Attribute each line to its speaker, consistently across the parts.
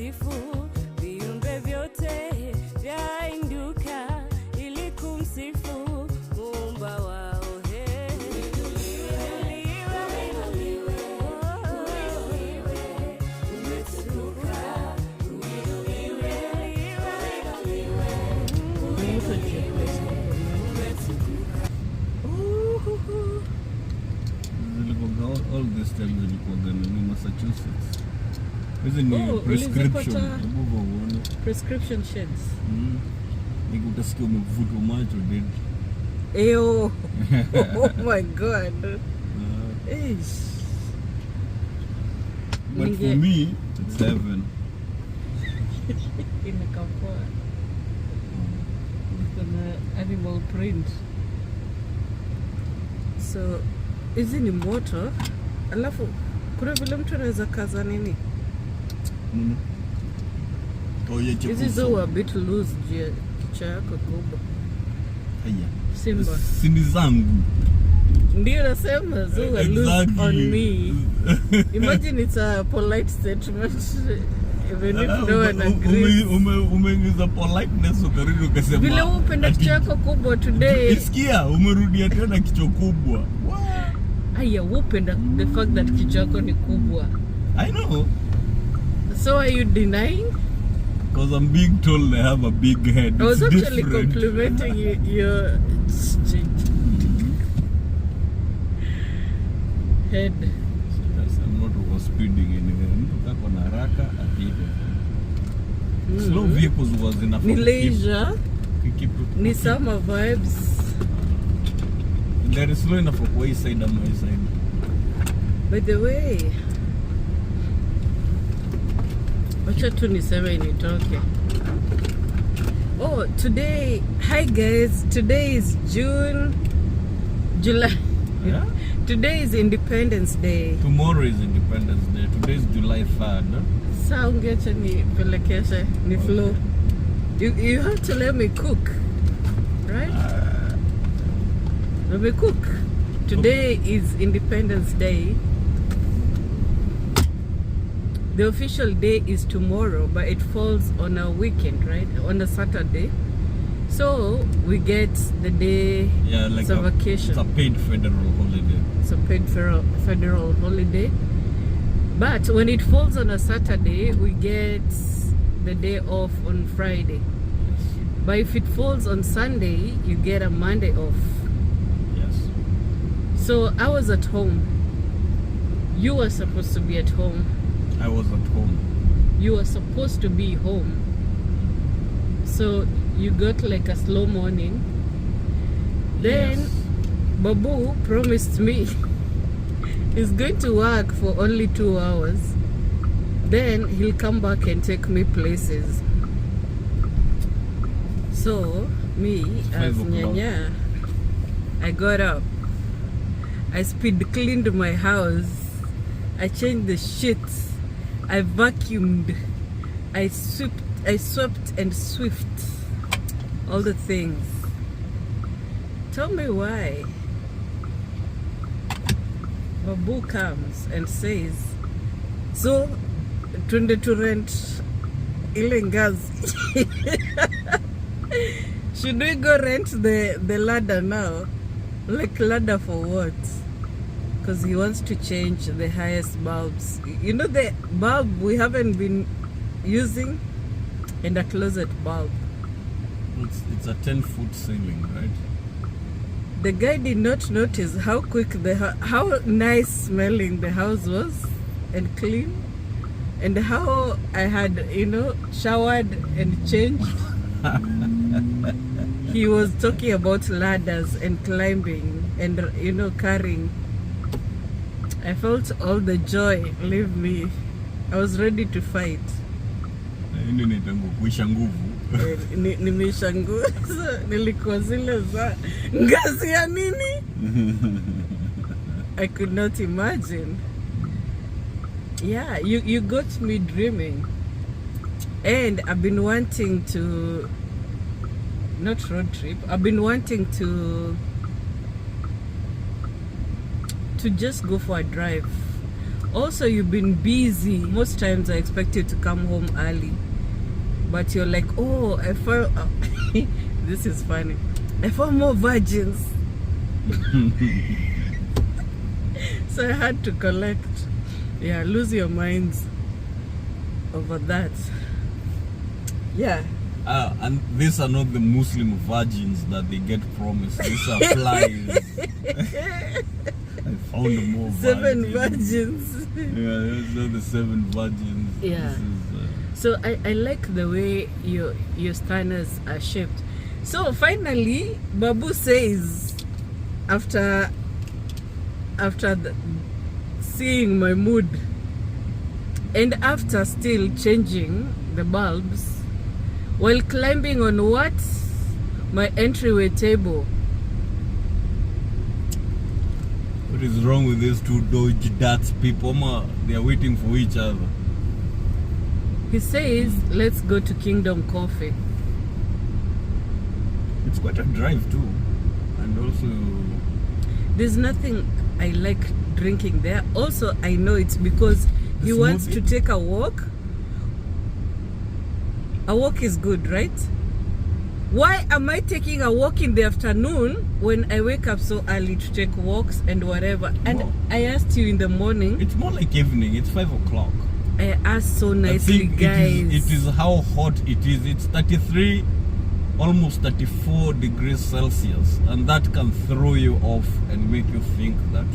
Speaker 1: kumsifu, viumbe vyote vyainduka ili kumsifu Muumba wao.
Speaker 2: All this time zilikuwa in Massachusetts. Isn't it prescription?
Speaker 1: Prescription sheds.
Speaker 2: Utasikia umevutwa macho dead.
Speaker 1: Eyo. Oh my God.
Speaker 2: But for me, it's heaven.
Speaker 1: In a comfort. With an animal print. So, hizi ni moto. Alafu kuna vile mtu anaweza kaza nini? Hizi zo a bit loose juu ya kichwa yako kubwa.
Speaker 2: Haya.
Speaker 1: Simba.
Speaker 2: Sini zangu.
Speaker 1: Ndio nasema zo a loose on me. Imagine it's a polite statement. Even if no one agrees.
Speaker 2: Umeingiza politeness ukarudi ukasema.
Speaker 1: Vile upenda kichwa yako kubwa today.
Speaker 2: Isikia umerudia tena kichwa kubwa.
Speaker 1: Aya, upenda the fact that kichwa yako ni kubwa.
Speaker 2: I know.
Speaker 1: So are you denying?
Speaker 2: Because I'm being told I have a big head.
Speaker 1: I was actually complimenting your head.
Speaker 2: Yes, I'm not over speeding anywhere. Mtu kako na haraka apige. Slow vehicles was enough.
Speaker 1: Ni leisure. Ni summer vibes.
Speaker 2: There is slow enough for way side and my side.
Speaker 1: By the way, wacha tu niseme initoke. Oh, today, hi guys, today is July.
Speaker 2: Yeah?
Speaker 1: Today is Independence Day.
Speaker 2: Tomorrow is Independence Day. Today is July 3rd.
Speaker 1: Saa ungeacha nipelekeshe, ni flow. You have to let me cook, right? Let me cook. Today is Independence Day. The official day is tomorrow, but it falls on a weekend, right? On a Saturday. So we get the day,
Speaker 2: like
Speaker 1: it's a vacation.
Speaker 2: It's a paid federal holiday.
Speaker 1: It's a paid federal holiday. But when it falls on a Saturday, we get the day off on Friday. But if it falls on Sunday, you get a Monday off. So I was at home. You were supposed to be at home.
Speaker 2: I was at home.
Speaker 1: You were supposed to be home. So you got like a slow morning. Then yes. Babu promised me he's going to work for only 2 hours. Then he'll come back and take me places. So me as Nyanya, I got up. I speed cleaned my house. I changed the sheets. I vacuumed. I swept and swift. All the things. Tell me why. Babu comes and says, so, tunde to rent ile ngazi. Should we go rent the ladder now? Like ladder for what? Because he wants to change the highest bulbs. You know the bulb we haven't been using? And a closet bulb.
Speaker 2: It's a 10-foot ceiling, right?
Speaker 1: The guy did not notice how quick how nice smelling the house was and clean. And how I had, showered and changed. He was talking about ladders and climbing and, carrying. I felt all the joy leave me. I was ready to fight. Nimeisha nguvu. Nilikuwa zile za ngazi ya nini? I could not imagine. Yeah, you got me dreaming. And I've been wanting to, not road trip, I've been wanting to just go for a drive. Also, you've been busy. Most times I expect you to come home early. But you're like, oh, I found... this is funny. I found more virgins. So I had to collect. Yeah, lose your minds over that. Yeah.
Speaker 2: And these are not the Muslim virgins that they get promised. These are flies. I found more
Speaker 1: 7
Speaker 2: virgins.
Speaker 1: virgins.
Speaker 2: Yeah, those are the 7 virgins.
Speaker 1: Yeah.
Speaker 2: This is,
Speaker 1: So I like the way your stanners are shaped. So finally, Babu says, after seeing my mood, and after still changing the bulbs, while climbing on what? My entryway table.
Speaker 2: what is wrong with these two Dodge Darts people? They are waiting for each other.
Speaker 1: He says, let's go to Kingdom Coffee.
Speaker 2: It's quite a drive too. And also...
Speaker 1: There's nothing I like drinking there. Also, I know it's because he wants to take a walk. A walk is good, right? Why am I taking a walk in the afternoon when I wake up so early to take walks and whatever? And
Speaker 2: No.
Speaker 1: I asked you in the morning.
Speaker 2: It's more like evening. It's 5 o'clock.
Speaker 1: I asked so nicely,
Speaker 2: I think
Speaker 1: guys.
Speaker 2: it is how hot it is. It's 33, almost 34 degrees Celsius. And that can throw you off and make you think that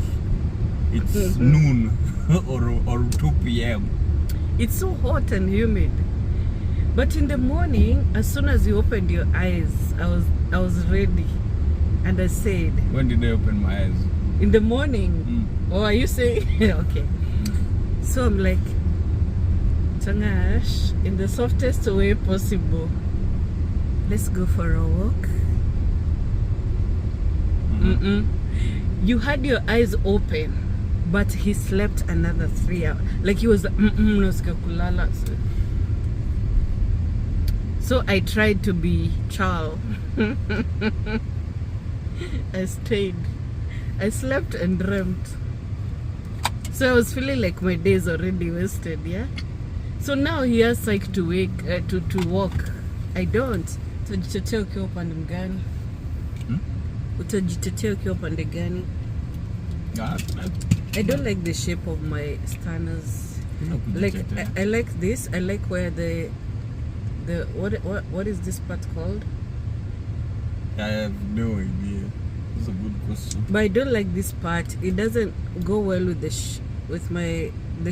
Speaker 2: it's noon or 2 p.m.
Speaker 1: It's so hot and humid. But in the morning, as soon as you opened your eyes, I was ready. And I said,
Speaker 2: When did I open my eyes?
Speaker 1: in the morning. Oh, are you saying? Okay. So I'm like, Tangash, in the softest way possible, let's go for a walk. You had your eyes open, but he slept another 3 hours. Like he was nasikia kulala. So I tried to be Charles. I stayed. I slept and dreamt. So I was feeling like my days already wasted, yeah? So now he has like to wake, to walk. I don't. Utajitetea ukiwa upande mgani? Utajitetea ukiwa upande gani? I don't like the shape of my stanners. Like I like this. I like where the what is this part called?
Speaker 2: I have no idea. That's a good question.
Speaker 1: But I don't like this part. It doesn't go well with the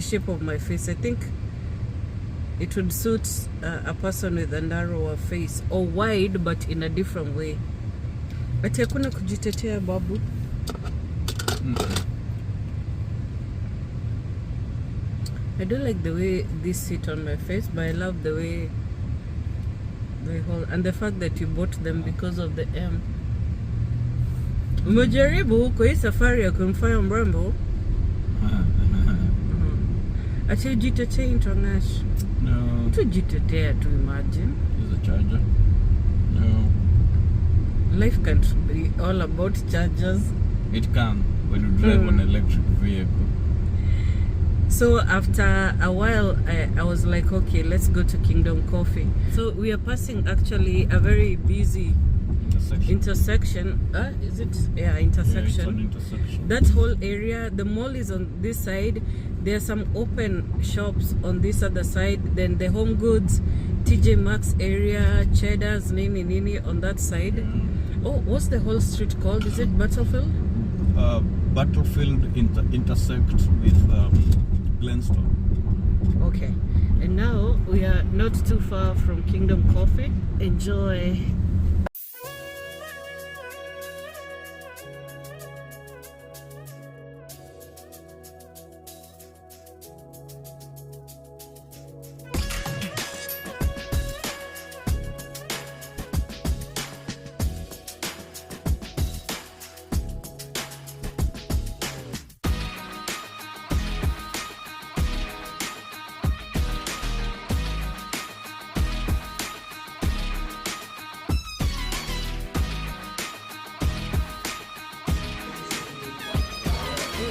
Speaker 1: shape of my face. I think it would suit a person with a narrower face or wide but in a different way. Ati hakuna kujitetea babu. I don't like the way this sit on my face, but I love the way they hold, and the fact that you bought them because of the M. Umejaribu kwa hii safari ya kumfanya mrembo? Ati ujitetee international.
Speaker 2: No.
Speaker 1: Tujitetea tu, imagine.
Speaker 2: Is a charger? No.
Speaker 1: Life can't be all about chargers.
Speaker 2: It can when you drive an electric vehicle.
Speaker 1: So after a while, I was like, okay, let's go to Kingdom Coffee. So we are passing actually a very busy intersection. Is it? Yeah, intersection.
Speaker 2: Yeah, it's an intersection.
Speaker 1: That whole area, the mall is on this side. There are some open shops on this other side. Then the Home Goods, TJ Maxx area, Cheddar's, Nini on that side.
Speaker 2: Yeah.
Speaker 1: Oh, what's the whole street called? Is it Battlefield?
Speaker 2: Battlefield intersects with Glenstone.
Speaker 1: Okay. And now we are not too far from Kingdom Coffee. Enjoy.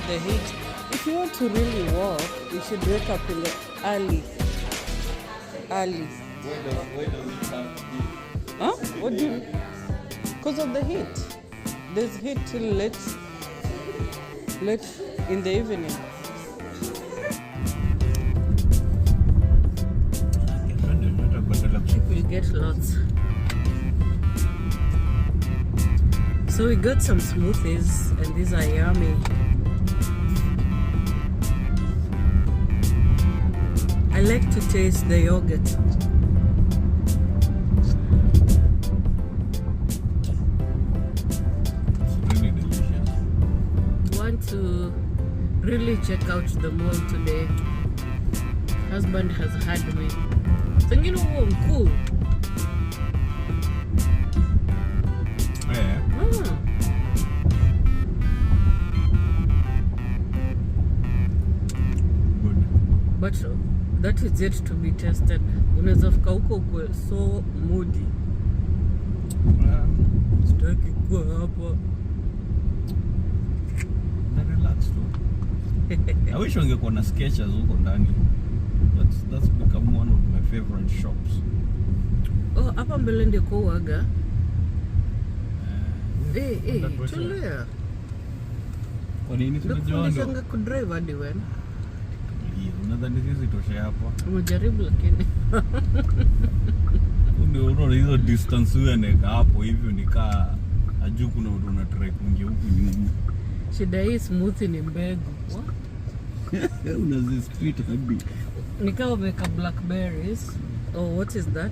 Speaker 1: The heat. If you want to really walk, you should wake up in the early.
Speaker 2: Why does it have to be?
Speaker 1: Huh? What do you? Because of the heat. There's heat till late in the evening. We get lots. So we got some smoothies, and these are yummy. I like to taste the yogurt. Want to really check out the mall today. Husband has had me. Thinking of cool.
Speaker 2: Yeah. Good.
Speaker 1: But that is yet to be tested. Unaweza fika huko ukwe so moody. Sitaki kuwa hapa.
Speaker 2: Relax tu. I wish wangekuwa na Skechers huko ndani. That's become one of my favorite shops.
Speaker 1: Oh, hapa mbele ndiko uaga. Tulia.
Speaker 2: Kwa nini tunajua
Speaker 1: Nafundishanga kudrive hadi when?
Speaker 2: Nadhani sisi toshe hapa.
Speaker 1: Umejaribu lakini.
Speaker 2: Ndio unaona hizo distance wewe neka hapo hivyo nikaa ajuu kuna watu una try kuingia huku nyuma.
Speaker 1: Shida hii smoothie ni mbegu.
Speaker 2: Unazisplit hadi.
Speaker 1: Nikawa wameka blackberries. Oh, what is that?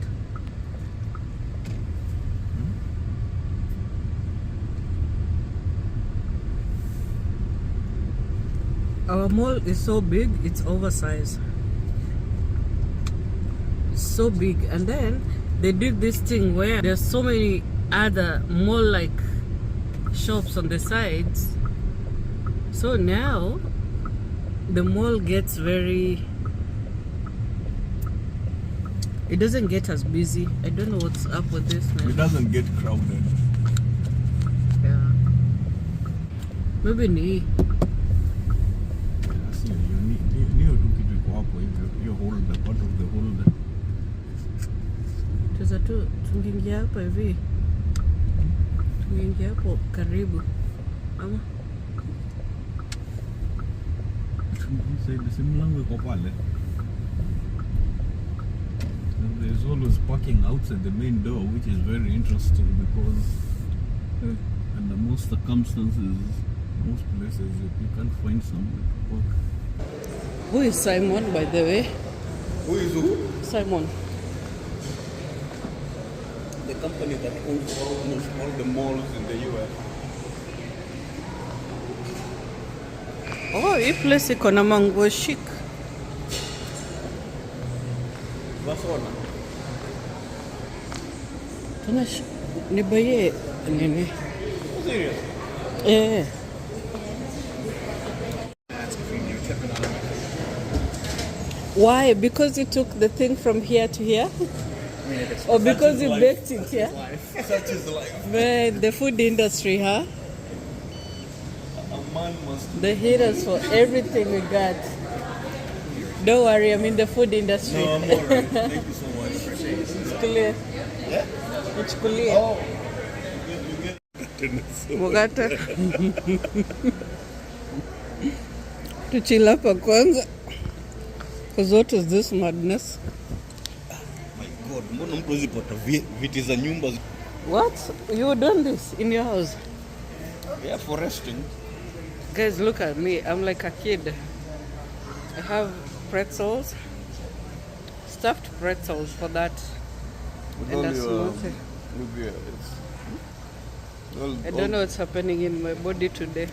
Speaker 1: Our mall is so big, it's oversized. It's so big. And then they did this thing where there's so many other mall-like shops on the sides. So now the mall gets very... It doesn't get as busy. I don't know what's up with this now.
Speaker 2: It doesn't get crowded.
Speaker 1: Yeah. Maybe ni.
Speaker 2: Part of the holder.
Speaker 1: Tuza tu tungiingia hapa hivi. Tungiingia hapo karibu. Ama
Speaker 2: Si mlango iko pale. There's always parking outside the main door, which is very interesting because under most circumstances, most places you can't find somewhere to park.
Speaker 1: who is Simon, by the way?
Speaker 2: Who is who?
Speaker 1: Simon.
Speaker 2: The company that owns almost all the malls in the US.
Speaker 1: Oh, hii place iko na manguo chic.
Speaker 2: Vasona.
Speaker 1: Tuna nibaye nini?
Speaker 2: Serious?
Speaker 1: Eh. Why? Because you took the thing from here to here? Or because you baked it here?
Speaker 2: Such is life.
Speaker 1: Man, the food industry, huh?
Speaker 2: A man must.
Speaker 1: They hit us for everything we got. Don't worry, I'm in the food industry.
Speaker 2: No, I'm alright. Thank you so much.
Speaker 1: It's clear.
Speaker 2: Yeah?
Speaker 1: It's clear.
Speaker 2: Oh.
Speaker 1: Mugata. Tuchila hapa kwanza. Because what is this madness?
Speaker 2: My God, mbona mtu hawezi pata viti za nyumba?
Speaker 1: What? You done this in your house?
Speaker 2: Yeah, for resting.
Speaker 1: Guys, look at me. I'm like a kid. I have pretzels. Stuffed pretzels for that. And a smoothie. I don't know what's happening in my body today.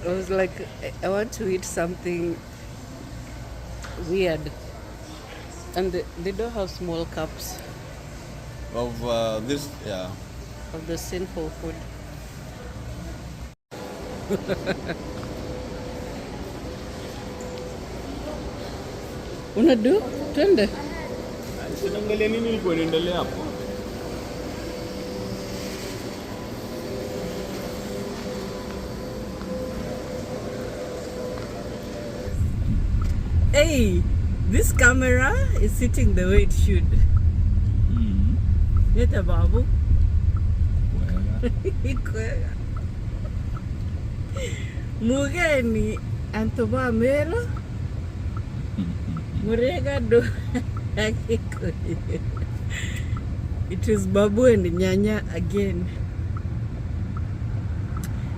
Speaker 1: I was like, I want to eat something weird. And they don't have small cups
Speaker 2: Of this, yeah.
Speaker 1: of the sinful food. Unadu? Twende.
Speaker 2: Sinaangalia nini ilikuwa inaendelea hapo.
Speaker 1: Hey, this camera is sitting the way it should. Neta babu. Ikwega. Mugeni antoba melo. Murega do. It is Babu and Nyanya again.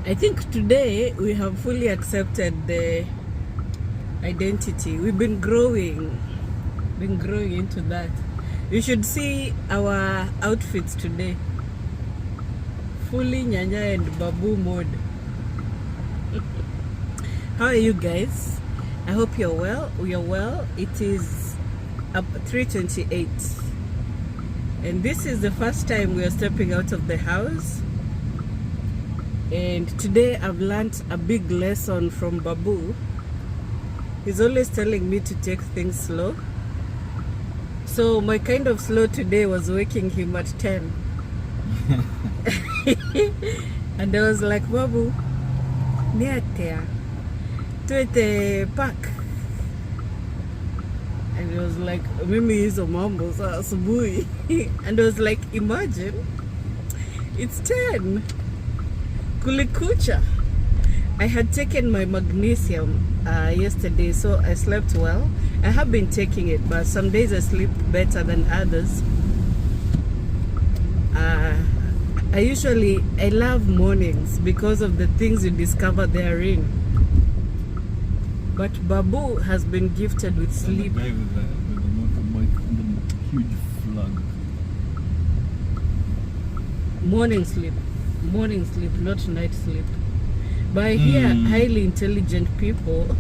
Speaker 1: I think today we have fully accepted the identity. We've been growing into that. You should see our outfits today. Fully Nyanya and Babu mode. How are you guys? I hope you're well. We are well. It is up 3:28. And this is the first time we are stepping out of the house. And today I've learned a big lesson from Babu. He's always telling me to take things slow. So my kind of slow today was waking him at 10. And I was like, Babu, niatea, tuete park. And he was like, mimi hizo mambo sa asubuhi. And I was like, imagine, it's 10. Kulikucha. I had taken my magnesium yesterday, so I slept well. I have been taking it, but some days I sleep better than others. I love mornings because of the things you discover therein. But Babu has been gifted with sleep.
Speaker 2: The guy with the motorbike and the huge flag.
Speaker 1: Morning sleep, not night sleep. But I hear highly intelligent people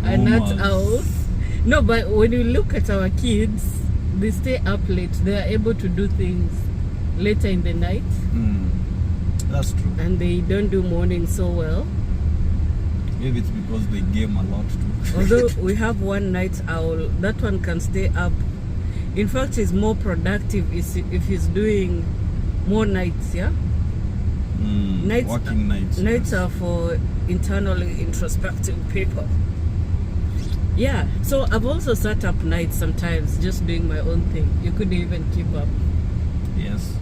Speaker 1: are not owls. No, but when you look at our kids, they stay up late. They are able to do things later in the night.
Speaker 2: That's true.
Speaker 1: And they don't do morning so well.
Speaker 2: Maybe it's because they game a lot too.
Speaker 1: Although we have one night owl, that one can stay up. In fact, he's more productive if he's doing more nights, yeah?
Speaker 2: Working nights.
Speaker 1: Nights are for internally introspective people. Yeah, so I've also sat up nights sometimes just doing my own thing. You couldn't even keep up.
Speaker 2: Yes.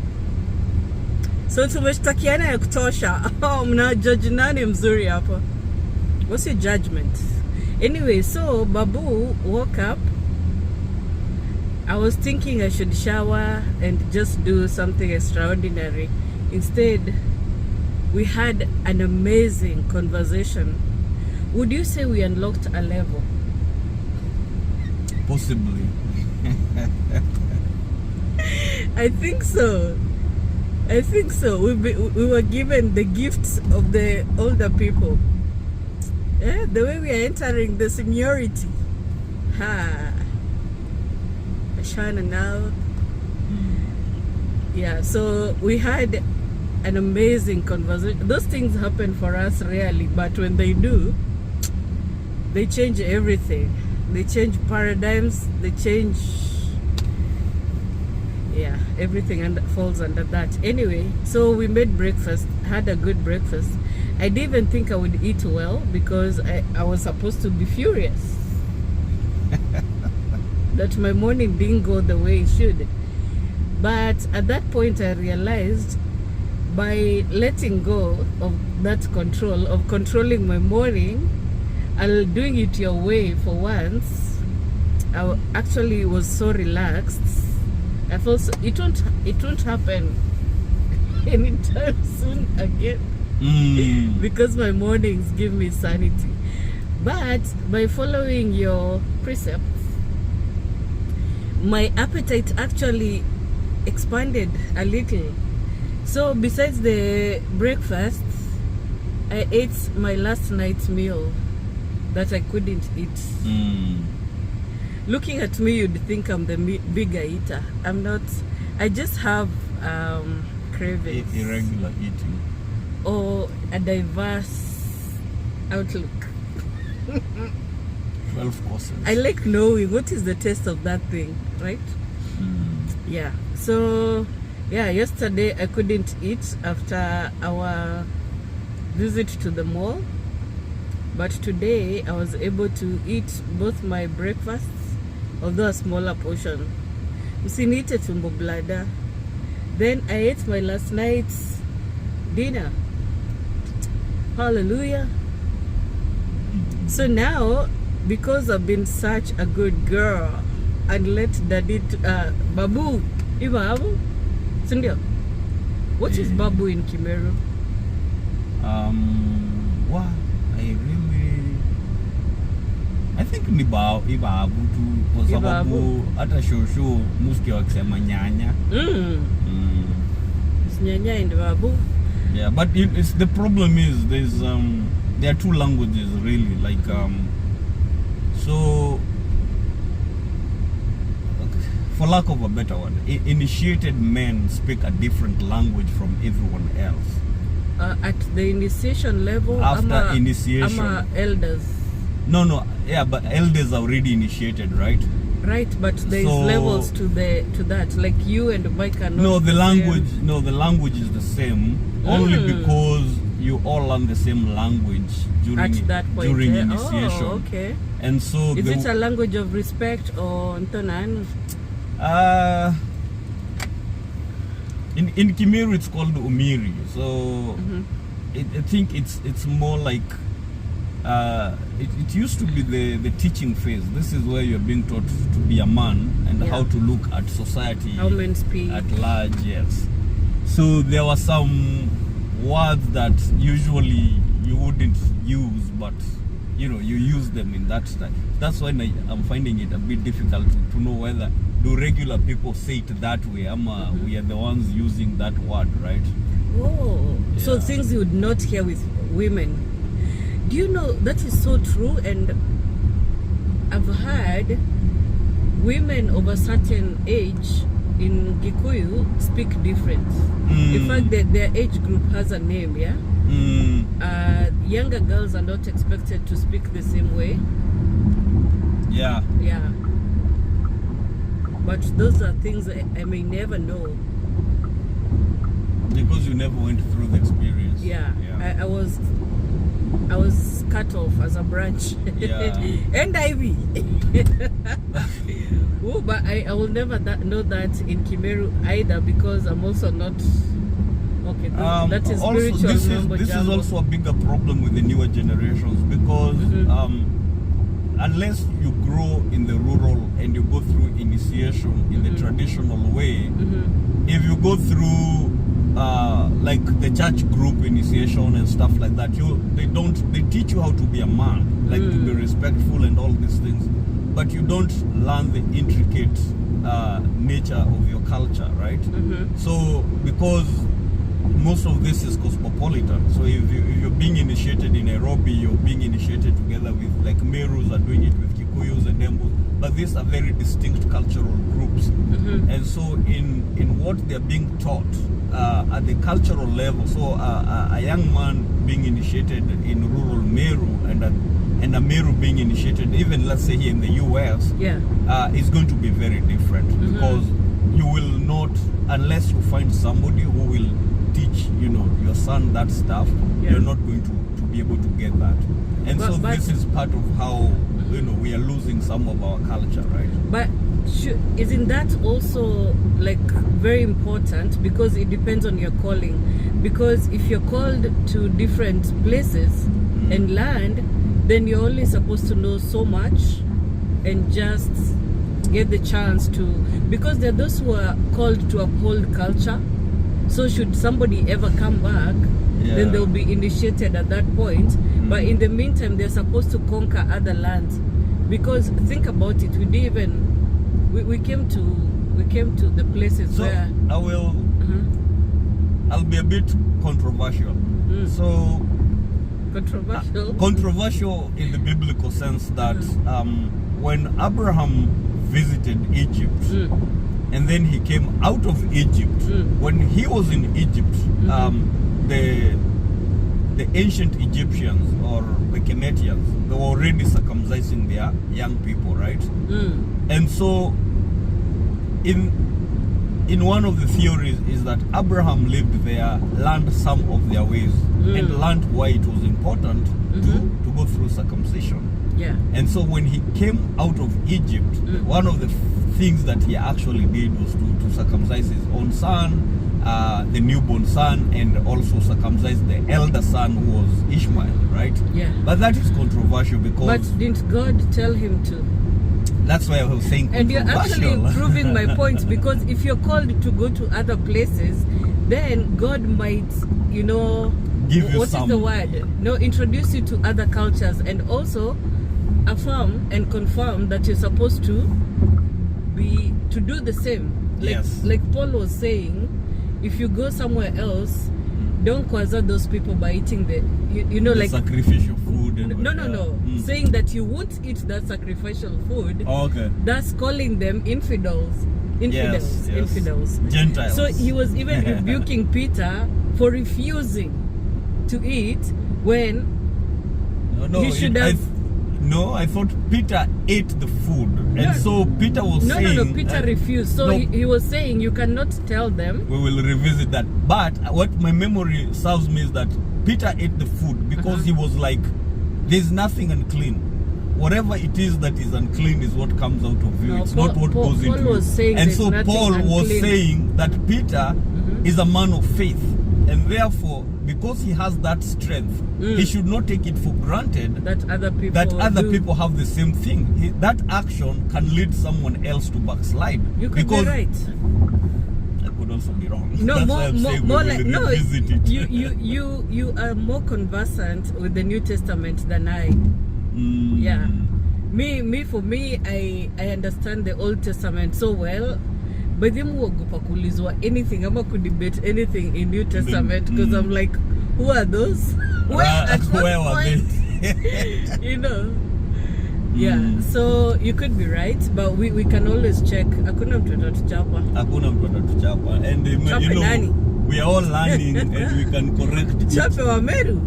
Speaker 1: So tumeshtakiana ya kutosha. Mna judge nani mzuri hapa? What's your judgment? Anyway, so Babu woke up. I was thinking I should shower and just do something extraordinary. Instead, we had an amazing conversation. Would you say we unlocked a level?
Speaker 2: Possibly.
Speaker 1: I think so. We were given the gifts of the older people. Yeah, the way we are entering the seniority. Ashana now. Yeah, so we had an amazing conversation. Those things happen for us rarely, but when they do, they change everything. They change paradigms, they change, yeah, everything and falls under that. Anyway, so we made breakfast, had a good breakfast. I didn't even think I would eat well because I was supposed to be furious that my morning didn't go the way it should. But at that point I realized by letting go of that control, of controlling my morning, and doing it your way for once, I actually was so relaxed. I felt so, it won't happen anytime soon again. Because my mornings give me sanity. But by following your precepts, my appetite actually expanded a little. So besides the breakfast, I ate my last night's meal that I couldn't eat. Looking at me, you'd think I'm the bigger eater. I'm not. I just have cravings.
Speaker 2: Irregular eating.
Speaker 1: Or a diverse outlook.
Speaker 2: 12 courses.
Speaker 1: I like knowing what is the taste of that thing, right? Yeah. So, yeah, yesterday I couldn't eat after our visit to the mall. But today I was able to eat both my breakfasts, although a smaller portion. Usiniite tumbo bladder. Then I ate my last night's dinner. Hallelujah. So now, because I've been such a good girl and let daddy babu, ibabu, sindio? What is babu in Kimeru?
Speaker 2: Wow, I think ni ibabu tu kwa sababu hata shosho muski wakisema nyanya.
Speaker 1: It's nyanya and babu.
Speaker 2: Yeah, but it's the problem is there are two languages really, like so for lack of a better word, initiated men speak a different language from everyone else.
Speaker 1: At the initiation level,
Speaker 2: after initiation,
Speaker 1: elders.
Speaker 2: No, yeah, but elders are already initiated, right?
Speaker 1: Right, but there is levels to that. Like you and Mike are not.
Speaker 2: No, the language is the same. Only because you all learn the same language during initiation.
Speaker 1: Oh, okay.
Speaker 2: And so
Speaker 1: is it a language of respect or Ntonan?
Speaker 2: In Kimeru it's called Umiri. So I think it's more like it used to be the teaching phase. This is where you're being taught to be a man and how to look at society,
Speaker 1: how men speak
Speaker 2: at large. Yes. So there were some words that usually you wouldn't use, but you use them in that time. That's why I'm finding it a bit difficult to know whether do regular people say it that way. We are the ones using that word, right?
Speaker 1: Oh, yeah. So things you would not hear with women. Do you know that is so true? And I've heard women of a certain age in Gikuyu speak different. In fact, their age group has a name, yeah? Younger girls are not expected to speak the same way.
Speaker 2: Yeah.
Speaker 1: Yeah. But those are things I may never know.
Speaker 2: Because you never went through the experience.
Speaker 1: Yeah. I was cut off as a branch.
Speaker 2: Yeah.
Speaker 1: And ivy. Oh, but I will never know that in Kimeru either, because I'm also not. Okay, that is
Speaker 2: also,
Speaker 1: spiritual.
Speaker 2: This is also a bigger problem with the newer generations, because unless you grow in the rural and you go through initiation in the traditional way, if you go through like the church group initiation and stuff like that, they teach you how to be a man, like to be respectful and all these things, but you don't learn the intricate nature of your culture, right? So because most of this is cosmopolitan, so if you're being initiated in Nairobi, you're being initiated together with, like, Merus are doing it with Kikuyus and Embus, but these are very distinct cultural groups. And so in what they're being taught at the cultural level, so a young man being initiated in rural Meru and a Meru being initiated, even let's say here in the US, is going to be very different, because you will not, unless you find somebody who will teach your son that stuff, you're not going to be able to get that. And but this is part of how we are losing some of our culture, right? But
Speaker 1: isn't that also like very important, because it depends on your calling? Because if you're called to different places and land, then you're only supposed to know so much and just get the chance to, because there are those who are called to uphold culture. So should somebody ever come back, then they'll be initiated at that point. But in the meantime, they're supposed to conquer other lands. Because think about it, we came to the places where
Speaker 2: I'll be a bit controversial. So controversial in the biblical sense that when Abraham visited Egypt, and then he came out of Egypt. When he was in Egypt, the ancient Egyptians, or the Kenyan, they were already circumcising their young people, right? And so in one of the theories is that Abraham lived there, learned some of their ways, and learned why it was important to go through circumcision.
Speaker 1: Yeah.
Speaker 2: And so when he came out of Egypt, one of the things that he actually did was to circumcise his own son, the newborn son, and also circumcise the elder son, who was Ishmael, right?
Speaker 1: Yeah.
Speaker 2: But that is controversial because...
Speaker 1: But didn't God tell him to?
Speaker 2: That's why I was saying
Speaker 1: and you're actually
Speaker 2: controversial.
Speaker 1: proving my point, because if you're called to go to other places, then God might, you know,
Speaker 2: Give you
Speaker 1: what
Speaker 2: some...
Speaker 1: is the word? No, introduce you to other cultures, and also affirm and confirm that you're supposed to do the same. Like,
Speaker 2: Yes.
Speaker 1: like Paul was saying, if you go somewhere else, don't quasar those people by eating the, you know,
Speaker 2: the
Speaker 1: like
Speaker 2: sacrificial food. And
Speaker 1: no. Saying that you won't eat that sacrificial food.
Speaker 2: Oh, okay.
Speaker 1: That's calling them infidels.
Speaker 2: Yes.
Speaker 1: Infidels.
Speaker 2: Gentiles.
Speaker 1: So he was even rebuking Peter for refusing to eat when he should have.
Speaker 2: I thought Peter ate the food. And so Peter was saying...
Speaker 1: No, Peter refused. So he was saying you cannot tell them.
Speaker 2: We will revisit that. But what my memory serves me is that Peter ate the food because he was like, there's nothing unclean. Whatever it is that is unclean is what comes out of you.
Speaker 1: No,
Speaker 2: it's not what goes into you.
Speaker 1: Saying
Speaker 2: and so Paul was saying that Peter is a man of faith. And therefore, because he has that strength, he should not take it for granted
Speaker 1: that other people
Speaker 2: have the same thing. That action can lead someone else to backslide.
Speaker 1: You could be right.
Speaker 2: I could also be wrong.
Speaker 1: No,
Speaker 2: that's why I'm saying
Speaker 1: more
Speaker 2: we
Speaker 1: like
Speaker 2: will revisit it.
Speaker 1: You are more conversant with the New Testament than I. Yeah. For me, I understand the Old Testament so well. But them huogopa kuulizwa anything ama could debate anything in New Testament because I'm like, who are those? Where
Speaker 2: were they?
Speaker 1: You know. Yeah, so you could be right, but we can always check. Hakuna mtu atatuchapa.
Speaker 2: Hakuna mtu atatuchapa. And you know,
Speaker 1: nani?
Speaker 2: we are all learning and we can correct it.
Speaker 1: Chape wa Meru.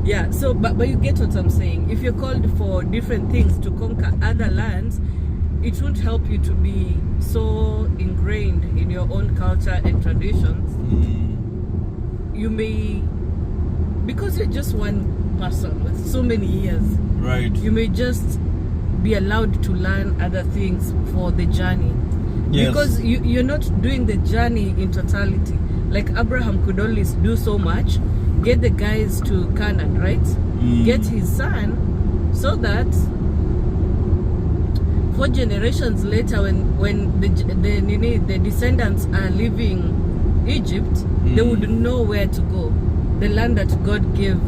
Speaker 1: Yeah, so but you get what I'm saying. If you're called for different things to conquer other lands, it won't help you to be so ingrained in your own culture and traditions. You may, because you're just one person with so many years,
Speaker 2: right?
Speaker 1: You may just be allowed to learn other things for the journey.
Speaker 2: Yes.
Speaker 1: Because you're not doing the journey in totality. Like Abraham could only do so much, get the guys to Canaan, right? Get his son, so that 4 generations later, when the descendants are leaving Egypt, they would know where to go, the land that God gave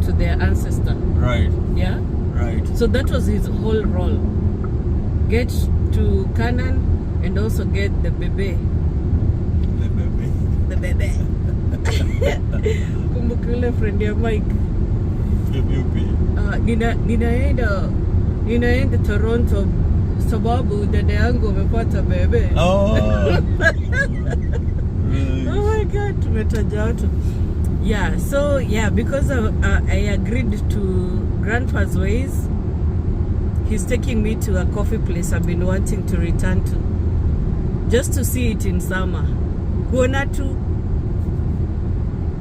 Speaker 1: to their ancestor.
Speaker 2: Right.
Speaker 1: Yeah.
Speaker 2: Right.
Speaker 1: So that was his whole role: get to Canaan and also get the baby. The baby. Kumbuka yule friend ya Mike. Ninaenda Toronto sababu dada yangu amepata bebe.
Speaker 2: Oh.
Speaker 1: Oh my God, tumetaja watu. Yeah, so yeah, because I agreed to Grandpa's ways, he's taking me to a coffee place I've been wanting to return to, just to see it in summer. Kuona tu.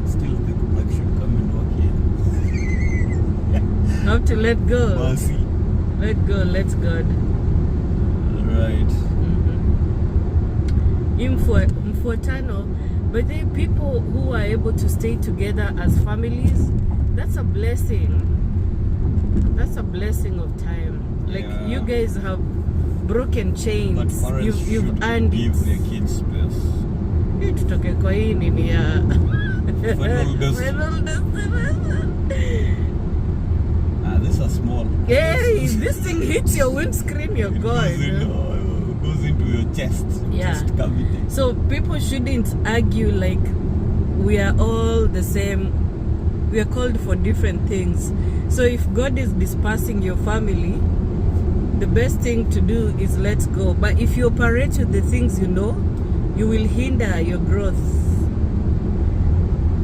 Speaker 2: Still think Mike should come and work here.
Speaker 1: Have to let go.
Speaker 2: Mercy.
Speaker 1: Let go, let God.
Speaker 2: Right.
Speaker 1: Mfuatano, but they people who are able to stay together as families, that's a blessing. That's a blessing of time. Like you guys have broken chains.
Speaker 2: But parents
Speaker 1: you've earned
Speaker 2: give
Speaker 1: it.
Speaker 2: their kids space.
Speaker 1: Tutoke kwa hii nini ya
Speaker 2: these are small.
Speaker 1: Hey, this thing hits your windscreen, you're gone.
Speaker 2: Goes into your chest.
Speaker 1: Yeah.
Speaker 2: Chest cavity.
Speaker 1: So people shouldn't argue like we are all the same. We are called for different things. So if God is dispersing your family, the best thing to do is let go. But if you operate with the things you know, you will hinder your growth.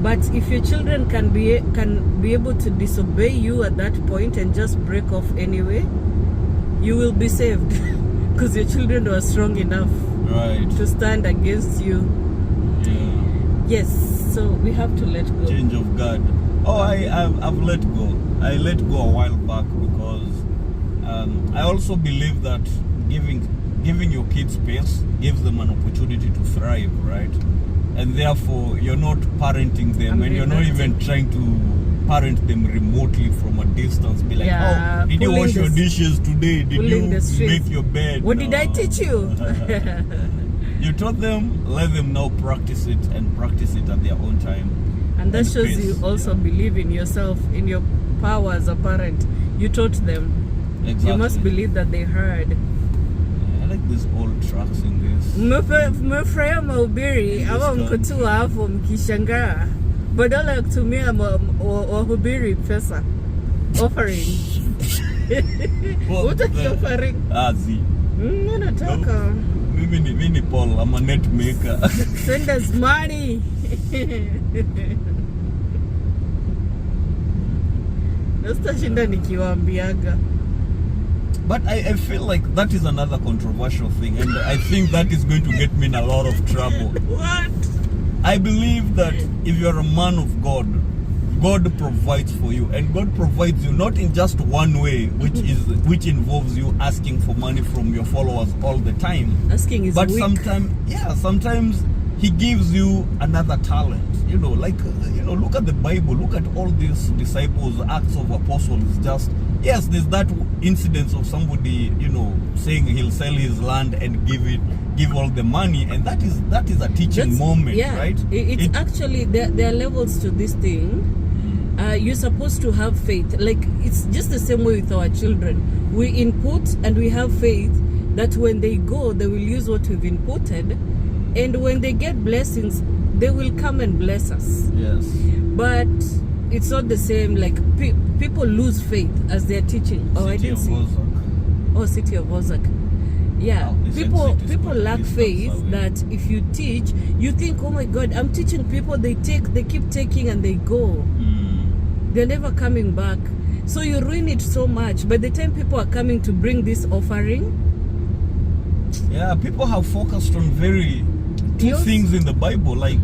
Speaker 1: But if your children can be able to disobey you at that point and just break off anyway, you will be saved because your children are strong enough
Speaker 2: to
Speaker 1: stand against you.
Speaker 2: Yeah.
Speaker 1: Yes. So we have to let go.
Speaker 2: Change of guard. Oh, I've let go. I let go a while back because I also believe that giving your kids space gives them an opportunity to thrive, right? And therefore, you're not parenting them, and you're not even trying to parent them remotely from a distance. Be like, oh, did you wash your dishes today? Did you make your bed?
Speaker 1: What did I teach you?
Speaker 2: You taught them, let them now practice it and practice it at their own time.
Speaker 1: And that shows you also believe in yourself, in your power as a parent. You taught them.
Speaker 2: Exactly.
Speaker 1: You must believe that they heard.
Speaker 2: I like these old tracks in this.
Speaker 1: Mmefurahia mahubiri ama mko tu hapo mkishangaa badala ya kutumia wahubiri pesa offering. Utaki offering?
Speaker 2: Zi.
Speaker 1: Mimi nataka.
Speaker 2: Mimi ni Paul, I'm a net maker.
Speaker 1: Send us money. Nastashinda nikiwaambiaga.
Speaker 2: But I feel like that is another controversial thing, and I think that is going to get me in a lot of trouble.
Speaker 1: What?
Speaker 2: I believe that if you're a man of God, God provides for you, and God provides you not in just one way, which involves you asking for money from your followers all the time.
Speaker 1: Asking is
Speaker 2: but
Speaker 1: weak.
Speaker 2: sometimes He gives you another talent. Look at the Bible. Look at all these disciples, Acts of Apostles. Yes, there's that incidence of somebody, saying he'll sell his land and give all the money, and that is a teaching moment, right?
Speaker 1: It's actually there are levels to this thing. You're supposed to have faith. Like, it's just the same way with our children. We input and we have faith that when they go, they will use what we've inputted, and when they get blessings, they will come and bless us.
Speaker 2: Yes.
Speaker 1: But it's not the same. Like, people lose faith as they're teaching.
Speaker 2: City of Ozark.
Speaker 1: City of Ozark. Yeah, people lack faith that if you teach, you think, oh my God, I'm teaching people, they keep taking and they go. They're never coming back. So you ruin it so much. By the time people are coming to bring this offering,
Speaker 2: people have focused on two things in the Bible, like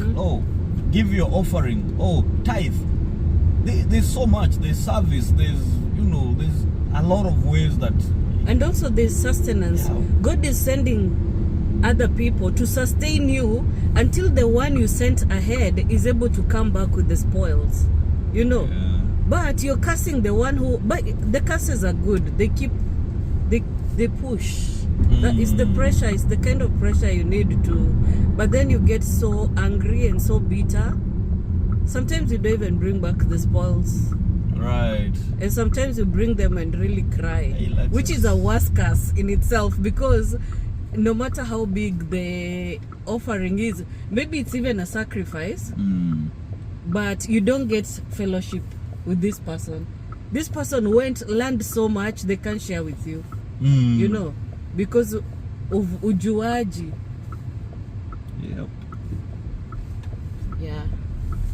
Speaker 2: give your offering, tithe. There's so much. There's service. There's a lot of ways that.
Speaker 1: And also there's sustenance. Yeah. God is sending other people to sustain you until the one you sent ahead is able to come back with the spoils. Yeah. But you're cursing the one who. But the curses are good. They push. That is the pressure. It's the kind of pressure you need to. But then you get so angry and so bitter. Sometimes you don't even bring back the spoils.
Speaker 2: Right.
Speaker 1: And sometimes you bring them and really cry, which is a worse curse in itself, because no matter how big the offering is, maybe it's even a sacrifice, but you don't get fellowship with this person. This person learned so much they can't share with you, because of ujuaji.
Speaker 2: Yep.
Speaker 1: Yeah.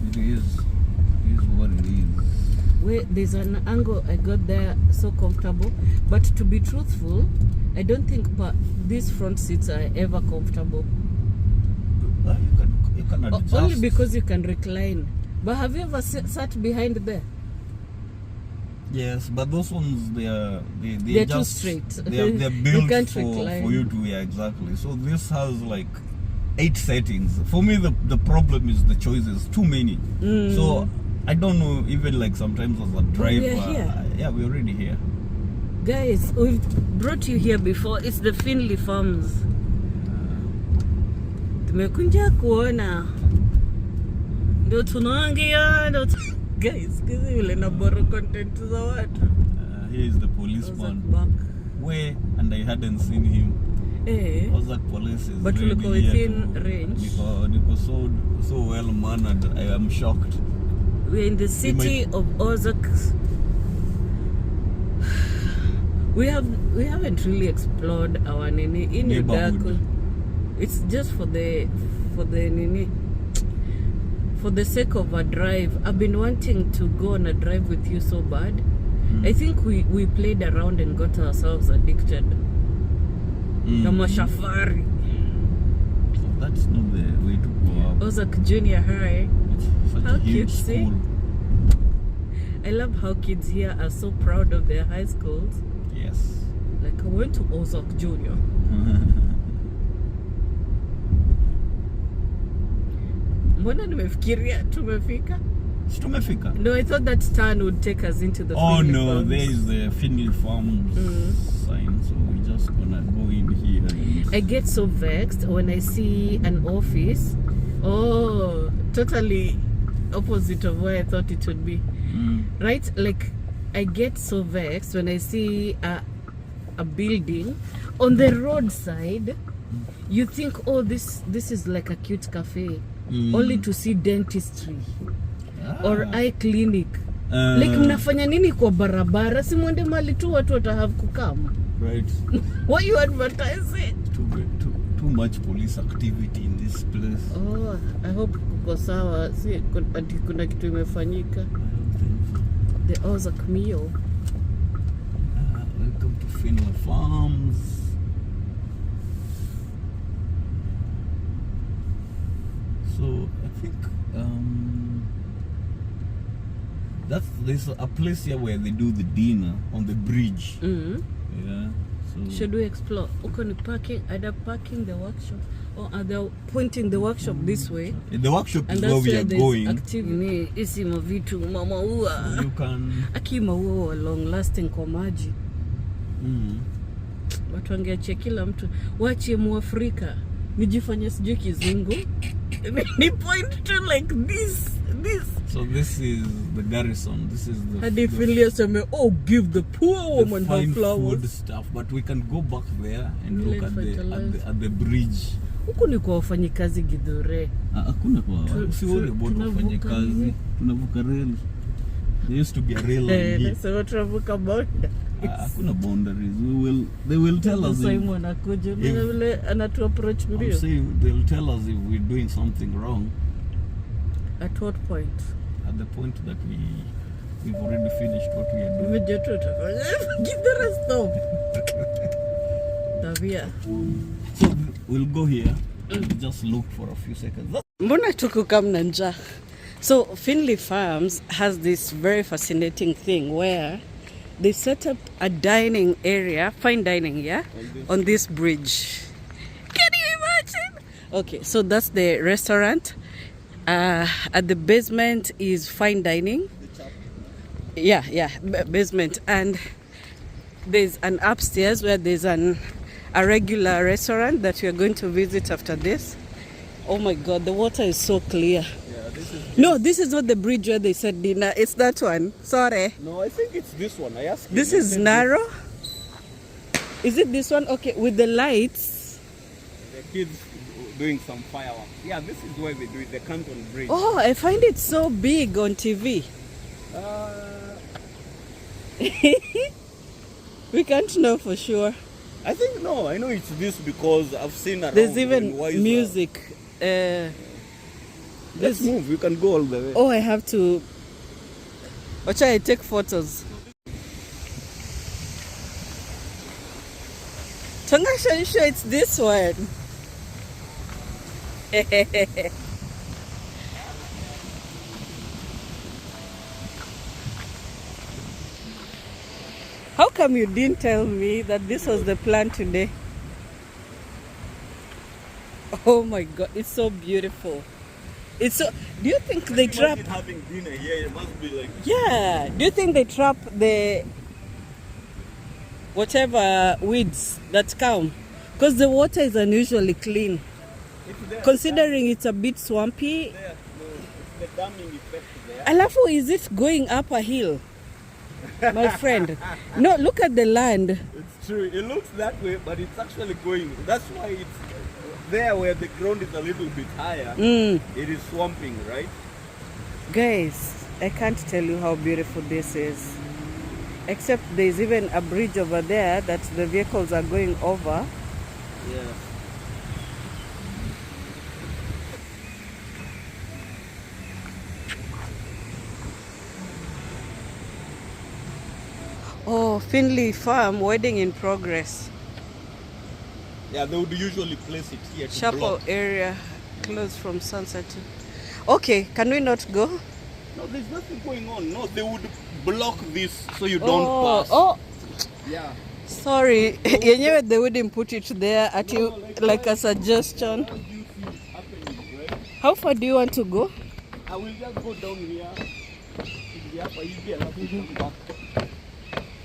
Speaker 2: It is what it is.
Speaker 1: There's an angle I got there so comfortable, but to be truthful, I don't think these front seats are ever comfortable.
Speaker 2: You can adjust.
Speaker 1: Only because you can recline. But have you ever sat behind there?
Speaker 2: Yes, but those ones they're
Speaker 1: just too straight.
Speaker 2: They're built for you to exactly. So this has like 8 settings. For me, the problem is the choices. Too many. So I don't know, even like sometimes as a driver.
Speaker 1: We are here.
Speaker 2: We're already here.
Speaker 1: Guys, we've brought you here before. It's the Finley Farms. Tumekunja kuona. Ndio tunaongea. Guys, kizi vile na borrow content za watu.
Speaker 2: Here is the policeman. Where? And I hadn't seen him. Ozark police is
Speaker 1: but
Speaker 2: ready
Speaker 1: within range.
Speaker 2: Because so well mannered. I am shocked.
Speaker 1: We're in the city of Ozark. We haven't really explored our neighborhood. It's just for the sake of a drive. I've been wanting to go on a drive with you so bad. I think we played around and got ourselves addicted. Kama safari.
Speaker 2: That's not the way to go up.
Speaker 1: Ozark Junior High.
Speaker 2: It's such
Speaker 1: How
Speaker 2: a huge
Speaker 1: cutesy.
Speaker 2: school.
Speaker 1: I love how kids here are so proud of their high schools.
Speaker 2: Yes.
Speaker 1: Like, I went to Ozark Junior. Mbona nimefikiria tumefika?
Speaker 2: Tumefika.
Speaker 1: No, I thought that turn would take us into the
Speaker 2: Oh
Speaker 1: Finley
Speaker 2: no,
Speaker 1: Farms.
Speaker 2: there is the Finley Farms sign, so we're just gonna go in here. And
Speaker 1: I get so vexed when I see an office. Oh, totally opposite of where I thought it would be. Right? Like, I get so vexed when I see a building on the roadside. You think, oh, this is like a cute cafe, only to see dentistry or eye clinic. Like, mnafanya nini kwa barabara? Si mwende mali tu watu watahave kukam.
Speaker 2: right.
Speaker 1: What you advertising?
Speaker 2: Too much police activity in this place.
Speaker 1: Oh, I hope kuko sawa. Si ati kuna kitu imefanyika.
Speaker 2: I don't think so.
Speaker 1: The Ozark Mio.
Speaker 2: Welcome to Finley Farms. So I think there's a place here where they do the dinner on the bridge. Yeah. So
Speaker 1: Should we explore? Uko ni parking, either parking the workshop or are they pointing the workshop this way?
Speaker 2: the workshop
Speaker 1: And
Speaker 2: is
Speaker 1: that's
Speaker 2: where we
Speaker 1: where
Speaker 2: are
Speaker 1: there's
Speaker 2: going.
Speaker 1: activity. Isi mavitu mama ua.
Speaker 2: You can.
Speaker 1: Aki maua long lasting kwa maji. Watu wangeachia kila mtu wachie Muafrika nijifanye sijui kizungu. Ni point to like this.
Speaker 2: So this is the garrison. This is the
Speaker 1: Hadi Finley aseme, oh, give the poor woman her
Speaker 2: fine
Speaker 1: flowers.
Speaker 2: food stuff. But we can go back there and
Speaker 1: Vile
Speaker 2: look
Speaker 1: fertilizer.
Speaker 2: at the bridge.
Speaker 1: Huku ni kwa wafanyikazi Githure.
Speaker 2: Hakuna kwa si worry about wafanyakazi. Tunavuka rail. There used to be a rail line here.
Speaker 1: So tunavuka boda.
Speaker 2: Hakuna boundaries. They will tell us.
Speaker 1: Simon anakuja vile anatu approach
Speaker 2: I'm
Speaker 1: mbio.
Speaker 2: saying they'll tell us if we're doing something wrong.
Speaker 1: At what point?
Speaker 2: At the point that we've already finished what we are doing.
Speaker 1: Nimejua tu utafanya. Githure stop. Tabia.
Speaker 2: So we'll go here and just look for a few seconds.
Speaker 1: Mbona tukukam na njaa? So Finley Farms has this very fascinating thing where they set up a dining area, fine dining, yeah, on this bridge. Can you imagine? Okay, so that's the restaurant. At the basement is fine dining. Yeah, basement. And there's an upstairs where there's a regular restaurant that we are going to visit after this. Oh my God, the water is so clear.
Speaker 2: Yeah, this is.
Speaker 1: No, this is not the bridge where they said dinner. It's that one. Sorry.
Speaker 2: No, I think it's this one. I asked you.
Speaker 1: This is narrow. Is it this one? Okay, with the lights.
Speaker 2: The kids doing some fireworks. Yeah, this is where they do it. The Canton Bridge.
Speaker 1: Oh, I find it so big on TV. We can't know for sure.
Speaker 2: I think no. I know it's this because I've seen around.
Speaker 1: There's even
Speaker 2: when Wise-
Speaker 1: music.
Speaker 2: Let's move. We can go all the way.
Speaker 1: Oh, I have to. Watch I take photos. Tongasha, you sure it's this one? How come you didn't tell me that this was the plan today? Oh my God, it's so beautiful. It's so. Do you think they trap?
Speaker 2: Imagine having dinner here. It must be like.
Speaker 1: Yeah. Do you think they trap the whatever weeds that come? Because the water is unusually clean. Considering it's a bit swampy.
Speaker 2: There, the damming effect there.
Speaker 1: Alafu, is it going up a hill? My friend. No, look at the land.
Speaker 2: It's true. It looks that way, but it's actually going. That's why it's there where the ground is a little bit higher. It is swamping, right?
Speaker 1: Guys, I can't tell you how beautiful this is. Except there's even a bridge over there that the vehicles are going over.
Speaker 2: Yeah.
Speaker 1: Oh, Finley Farm, wedding in progress.
Speaker 2: Yeah, they would usually place it here to
Speaker 1: Chapel
Speaker 2: block.
Speaker 1: area closed from sunset to... Okay, can we not go?
Speaker 2: No, there's nothing going on. No, they would block this so you don't pass.
Speaker 1: Oh,
Speaker 2: Yeah.
Speaker 1: sorry. Yenyewe they wouldn't put it there at you like a suggestion.
Speaker 2: What do you see is happening, right?
Speaker 1: How far do you want to go?
Speaker 2: I will just go down here. Come back.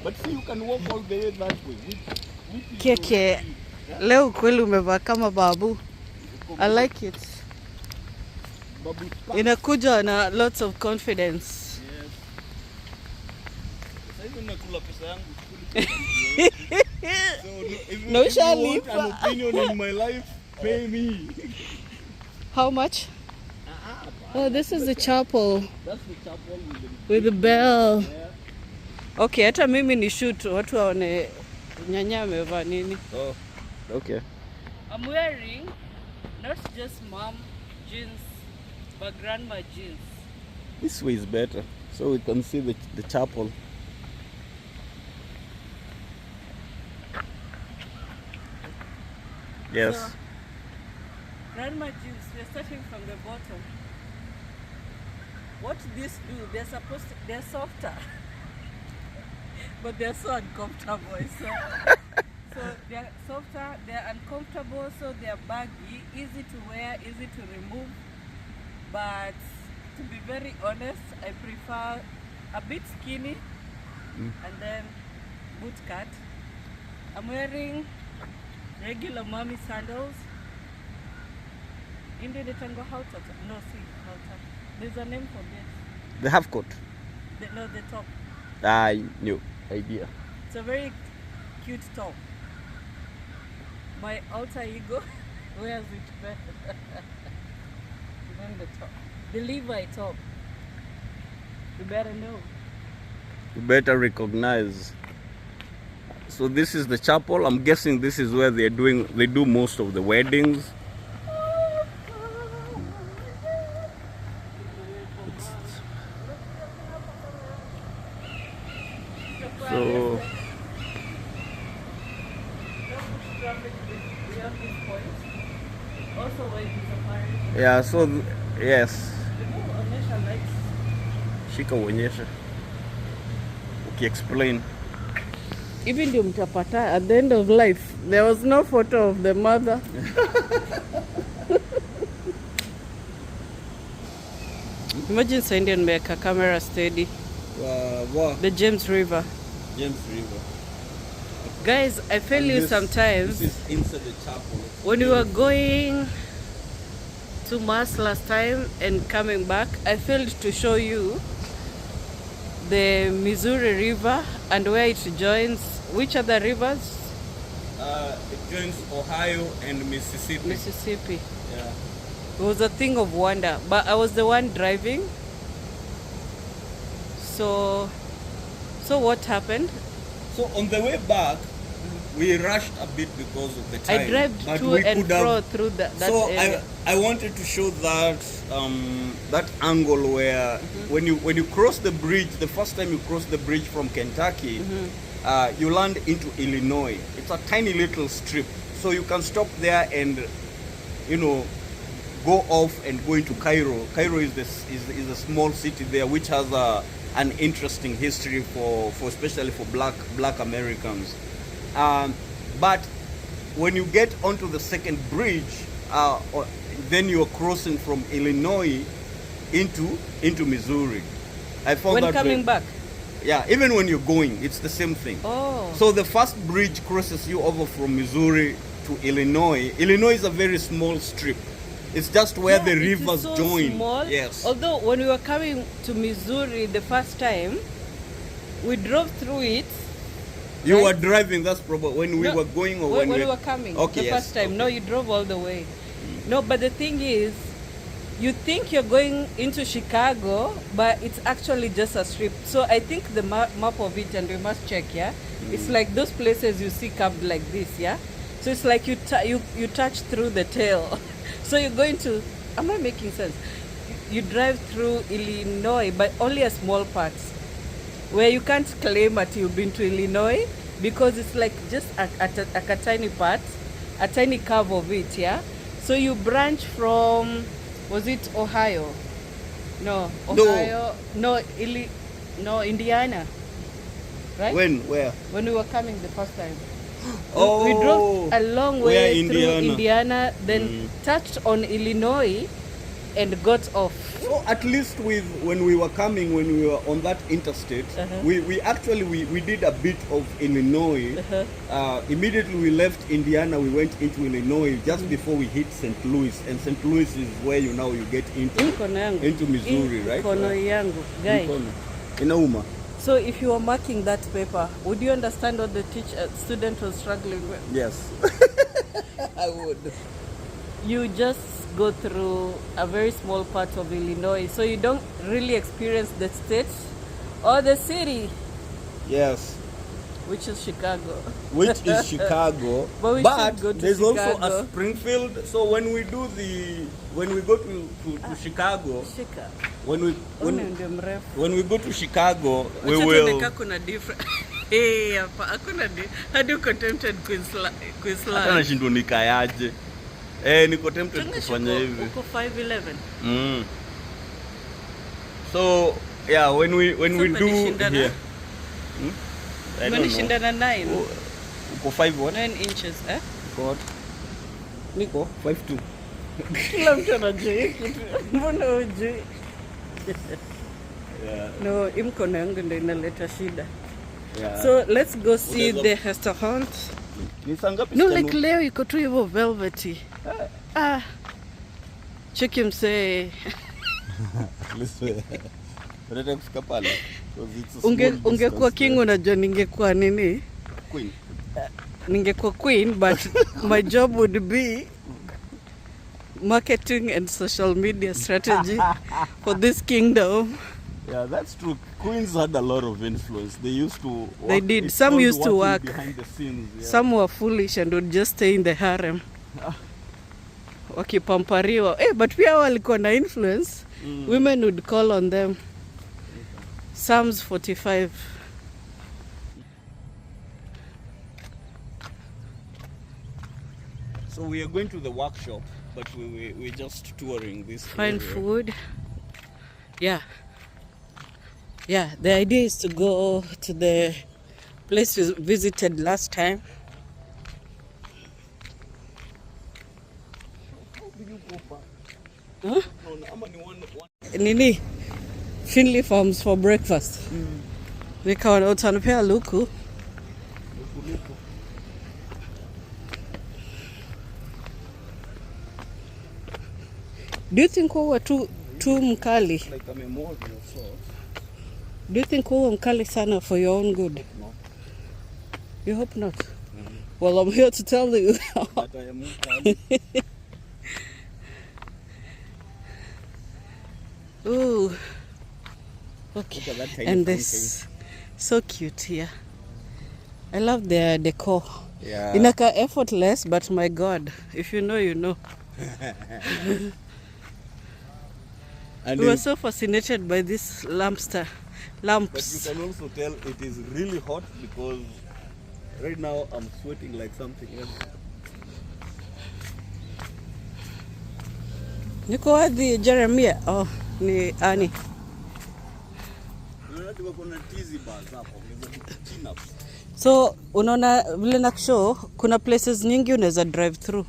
Speaker 2: But see, you can walk all the way that way. Which is
Speaker 1: Keke,
Speaker 2: yeah?
Speaker 1: leo kweli umevaa kama babu. I like it.
Speaker 2: Babu
Speaker 1: Inakuja na lots of confidence.
Speaker 2: Yes. Sasa hivi nakula pesa yangu.
Speaker 1: No,
Speaker 2: if you want an opinion in my life, pay me.
Speaker 1: How much? Oh, this is the chapel
Speaker 2: That's the chapel
Speaker 1: with the bell.
Speaker 2: Yeah.
Speaker 1: Okay, hata mimi ni shoot watu waone nyanya amevaa nini.
Speaker 2: Oh, okay.
Speaker 1: I'm wearing not just mom jeans but grandma jeans.
Speaker 2: This way is better, so we can see the chapel. Yes.
Speaker 1: So, grandma jeans, we're starting from the bottom. What these do, they're softer. But they're so uncomfortable. So they're softer, they're uncomfortable, so they're baggy, easy to wear, easy to remove. But to be very honest, I prefer a bit skinny and then boot cut. I'm wearing regular mommy sandals. Indeed, the tango halter. No, see, halter. There's a name for this.
Speaker 2: The half coat.
Speaker 1: No, the top.
Speaker 2: I knew. Idea.
Speaker 1: It's a very cute top. My alter ego wears it better than the top. The Levi top. You better know.
Speaker 2: You better recognize. So this is the chapel. I'm guessing this is where they do most of the weddings. So yeah, so yes. Shika uonyeshe. Explain.
Speaker 1: Even ndio mtapata at the end of life. There was no photo of the mother. Imagine sending nimeweka camera steady.
Speaker 2: What?
Speaker 1: The James River.
Speaker 2: James River.
Speaker 1: Guys, I feel you sometimes.
Speaker 2: This is inside the chapel.
Speaker 1: When we were going to Mass last time and coming back, I failed to show you the Missouri River and where it joins. Which other rivers?
Speaker 2: It joins Ohio and Mississippi.
Speaker 1: Mississippi.
Speaker 2: Yeah.
Speaker 1: It was a thing of wonder, but I was the one driving. So what happened?
Speaker 2: So on the way back, we rushed a bit because of the time.
Speaker 1: I drove
Speaker 2: but
Speaker 1: to
Speaker 2: we
Speaker 1: and
Speaker 2: could have-
Speaker 1: fro through that
Speaker 2: So
Speaker 1: area.
Speaker 2: I wanted to show that that angle where when you cross the bridge, the first time you cross the bridge from Kentucky, you land into Illinois. It's a tiny little strip, so you can stop there and go off and go into Cairo. Cairo is a small city there which has an interesting history for especially for black Americans. But when you get onto the second bridge, then you are crossing from Illinois into Missouri. I found
Speaker 1: When
Speaker 2: that
Speaker 1: coming back?
Speaker 2: Yeah, even when you're going, it's the same thing.
Speaker 1: Oh.
Speaker 2: So the first bridge crosses you over from Missouri to Illinois. Illinois is a very small strip. It's just where the
Speaker 1: it is
Speaker 2: rivers
Speaker 1: so
Speaker 2: join.
Speaker 1: Small.
Speaker 2: Yes.
Speaker 1: Although when we were coming to Missouri the first time, we drove through it.
Speaker 2: You
Speaker 1: right?
Speaker 2: were driving, that's probably when we
Speaker 1: No,
Speaker 2: were going or
Speaker 1: when
Speaker 2: when
Speaker 1: we were coming.
Speaker 2: Okay,
Speaker 1: the
Speaker 2: yes,
Speaker 1: first time.
Speaker 2: okay.
Speaker 1: No, you drove all the way. No, but the thing is, you think you're going into Chicago, but it's actually just a strip. So I think the map of it, and we must check, yeah? It's like those places you see carved like this, yeah? So it's like you touch through the tail. So you're going to, am I making sense? You drive through Illinois, but only a small part, where you can't claim that you've been to Illinois, because it's like just a tiny part. a tiny curve of it, yeah? So you branch from, was it Ohio? No, Ohio. No, Indiana. Right?
Speaker 2: Where?
Speaker 1: When we were coming the first time.
Speaker 2: Oh,
Speaker 1: we drove a long way through Indiana, then touched on Illinois and got off.
Speaker 2: So at least when we were coming, when we were on that interstate, we actually did a bit of Illinois. Immediately we left Indiana, we went into Illinois just before we hit St. Louis, and St. Louis is where you get into Missouri, right?
Speaker 1: Guy.
Speaker 2: Inauma.
Speaker 1: So if you were marking that paper, would you understand what the student was struggling with?
Speaker 2: Yes. I would.
Speaker 1: You just go through a very small part of Illinois, so you don't really experience the state or the city.
Speaker 2: Yes.
Speaker 1: Which is Chicago.
Speaker 2: Which is Chicago.
Speaker 1: But
Speaker 2: there's
Speaker 1: Chicago.
Speaker 2: also a Springfield. So when we go to Chicago, when we go to Chicago, we will.
Speaker 1: Hadi uko tempted kuisla.
Speaker 2: Hata nashindwa nikayaje. Niko tempted kufanya hivi.
Speaker 1: Uko 5'11".
Speaker 2: So yeah, when we do here.
Speaker 1: Umenishindana 9.
Speaker 2: Uko 5 what?
Speaker 1: 9 inches, eh?
Speaker 2: God. Niko 5'2".
Speaker 1: Kila mtu anajua kitu. Mbona hujui?
Speaker 2: Yeah.
Speaker 1: No, imkono yangu ndio inaleta shida.
Speaker 2: Yeah.
Speaker 1: So let's go see the restaurant. No, like leo iko tu hivyo velvety. Cheki msee. Ungekuwa king, unajua ningekuwa nini?
Speaker 2: Queen.
Speaker 1: Ningekuwa queen, but my job would be marketing and social media strategy for this kingdom.
Speaker 2: Yeah, that's true. Queens had a lot of influence. They used to work.
Speaker 1: They did. Some used to work
Speaker 2: behind the scenes. Yeah.
Speaker 1: Some were foolish and would just stay in the harem. Wakipampariwa. But pia walikuwa na influence. Women would call on them. Psalms 45.
Speaker 2: So we are going to the workshop, but we're just touring this.
Speaker 1: Find food. Yeah. Yeah, the idea is to go to the place we visited last time. Huh? Nini? Finley Farms for breakfast. Nikaona utanipea luku. Do you think we were too mkali?
Speaker 2: Like a memorial sort.
Speaker 1: Do you think we were mkali sana for your own good?
Speaker 2: No.
Speaker 1: You hope not? Well, I'm here to tell you.
Speaker 2: That I am mkali.
Speaker 1: Ooh. Okay.
Speaker 2: Look at that tiny
Speaker 1: and this so cute here. I love their decor.
Speaker 2: Yeah.
Speaker 1: Inaka effortless, but my God, if you know, you know.
Speaker 2: And
Speaker 1: we were so fascinated by this lamps.
Speaker 2: But you can also tell it is really hot because right now I'm sweating like something else.
Speaker 1: Niko wapi Jeremiah? Oh, ni Ani. So unaona vile na show kuna places nyingi unaweza drive through.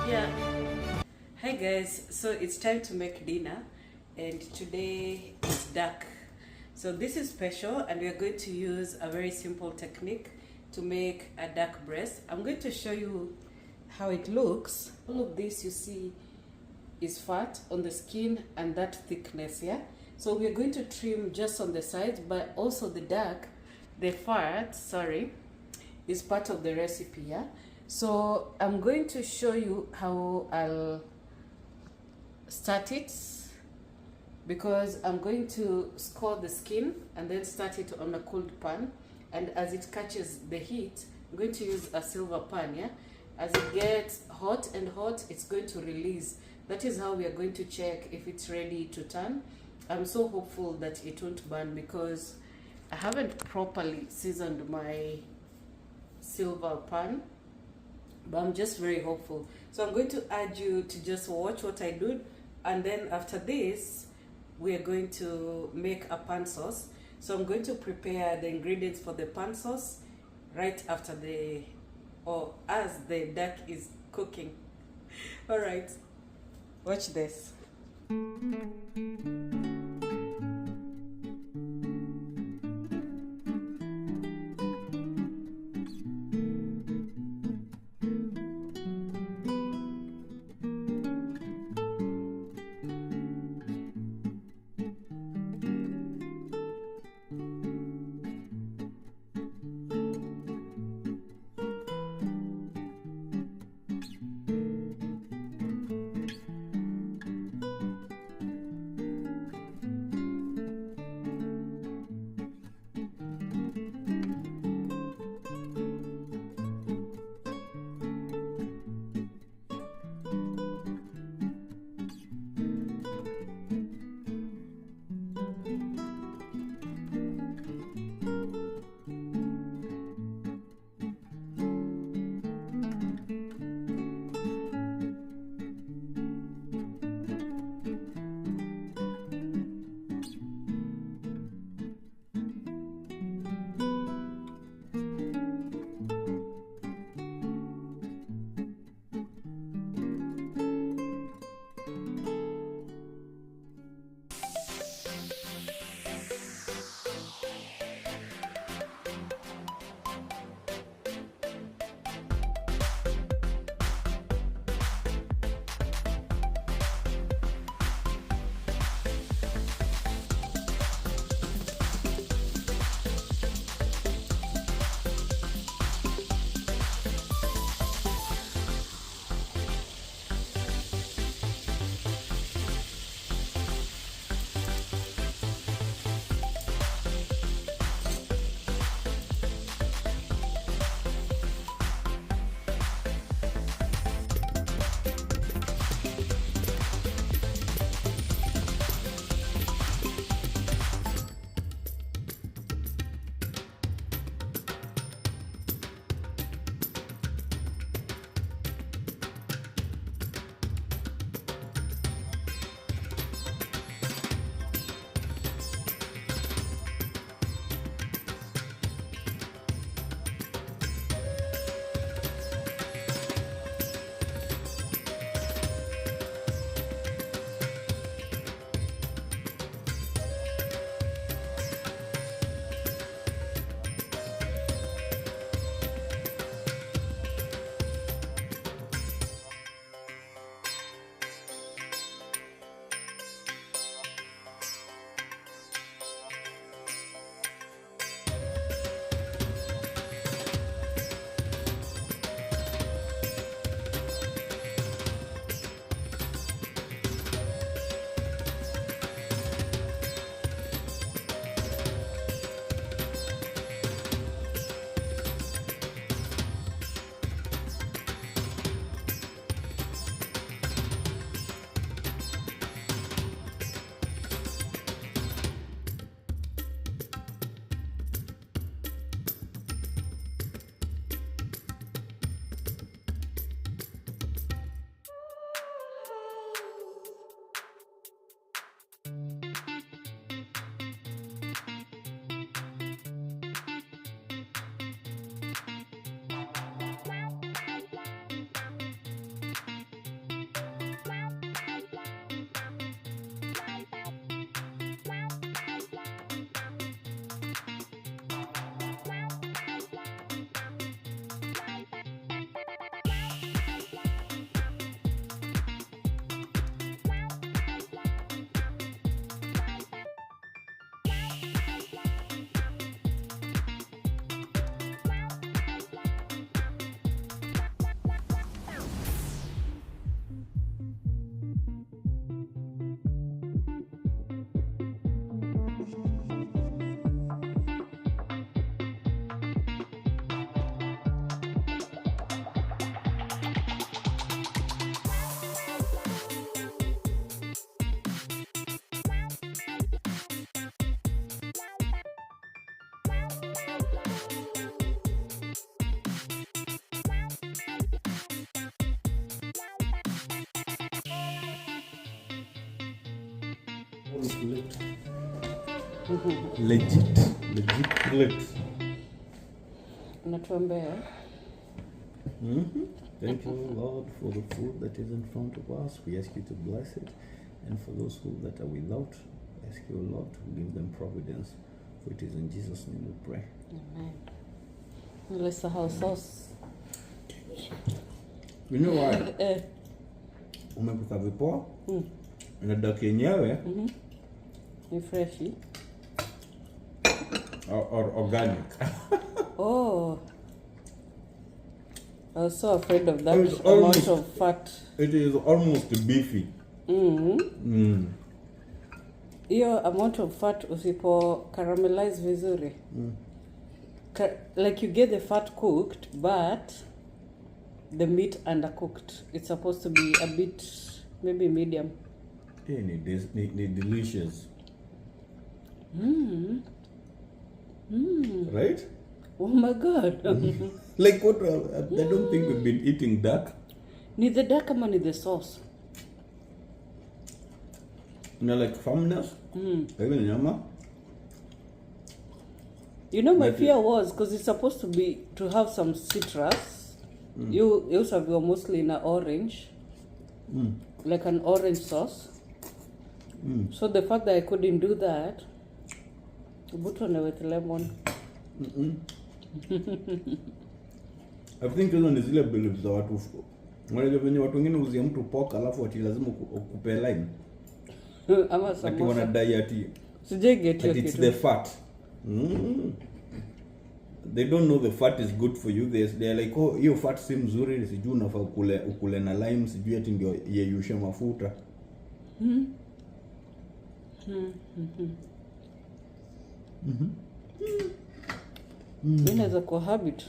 Speaker 1: Yeah. Hi guys, so it's time to make dinner and today it's duck. So this is special and we are going to use a very simple technique to make a duck breast. I'm going to show you how it looks. All of this you see is fat on the skin and that thickness, yeah? So we are going to trim just on the sides, but also the duck, the fat, sorry, is part of the recipe, yeah? So I'm going to show you how I'll start it, because I'm going to score the skin and then start it on a cooled pan, and as it catches the heat, I'm going to use a silver pan, yeah? As it gets hot and hot, it's going to release. That is how we are going to check if it's ready to turn. I'm so hopeful that it won't burn because I haven't properly seasoned my silver pan, but I'm just very hopeful. So I'm going to urge you to just watch what I do, and then after this we are going to make a pan sauce. So I'm going to prepare the ingredients for the pan sauce right after or as the duck is cooking. All right, watch this.
Speaker 2: Legit plate.
Speaker 1: Natuombea.
Speaker 2: Thank you, Lord, for the food that is in front of us. We ask you to bless it. And for those who that are without, we ask you, Lord, to give them providence. For it is in Jesus' name we pray.
Speaker 1: Amen. Nilisahau sauce.
Speaker 2: You know why? Umepika vipoa na daki yenyewe
Speaker 1: Ni freshi.
Speaker 2: or organic.
Speaker 1: Oh, I was so afraid of that
Speaker 2: It's
Speaker 1: amount
Speaker 2: almost-
Speaker 1: of fat.
Speaker 2: It is almost beefy.
Speaker 1: Hiyo amount of fat usipo caramelize vizuri. Like you get the fat cooked, but the meat undercooked. It's supposed to be a bit, maybe medium.
Speaker 2: Yeah, ni delicious. Right?
Speaker 1: Oh my God.
Speaker 2: Like what? I don't think we've been eating duck.
Speaker 1: Ni the duck ama ni the sauce?
Speaker 2: Like firmness. Maybe nyama.
Speaker 1: You know, my
Speaker 2: But
Speaker 1: fear was because it's supposed to have some citrus. You serve mostly in an orange, like an orange sauce. So the fact that I couldn't do that, button with lemon.
Speaker 2: I think hizo ni zile beliefs za watu. Unajua venye watu wengine uzia mtu pork alafu ati lazima ukupe lime.
Speaker 1: Ama
Speaker 2: Ati
Speaker 1: samosa.
Speaker 2: wanadai ati
Speaker 1: Sijai get
Speaker 2: that it's the fat. They don't know the fat is good for you. They're like, oh, hiyo fat si mzuri, sijui unafaa ukule na lime, sijui ati ndio yeyushe mafuta.
Speaker 1: Inaweza kuwa habit.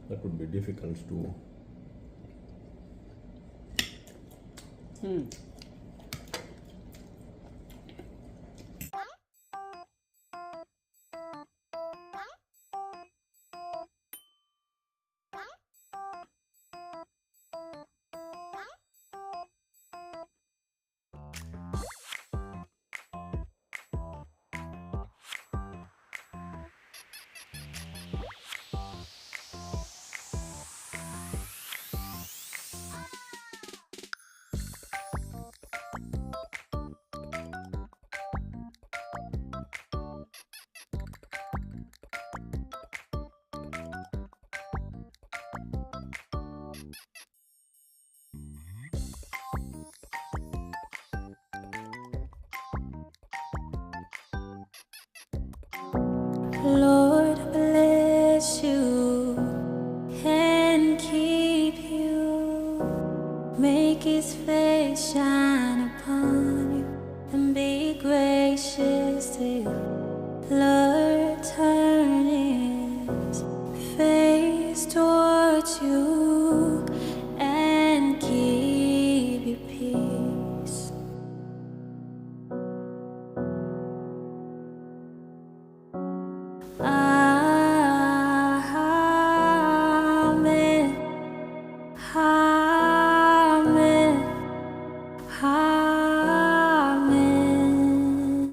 Speaker 2: That would be difficult to.
Speaker 3: Lord bless you and keep you, make His face shine upon you and be gracious to you. Lord turn His face towards you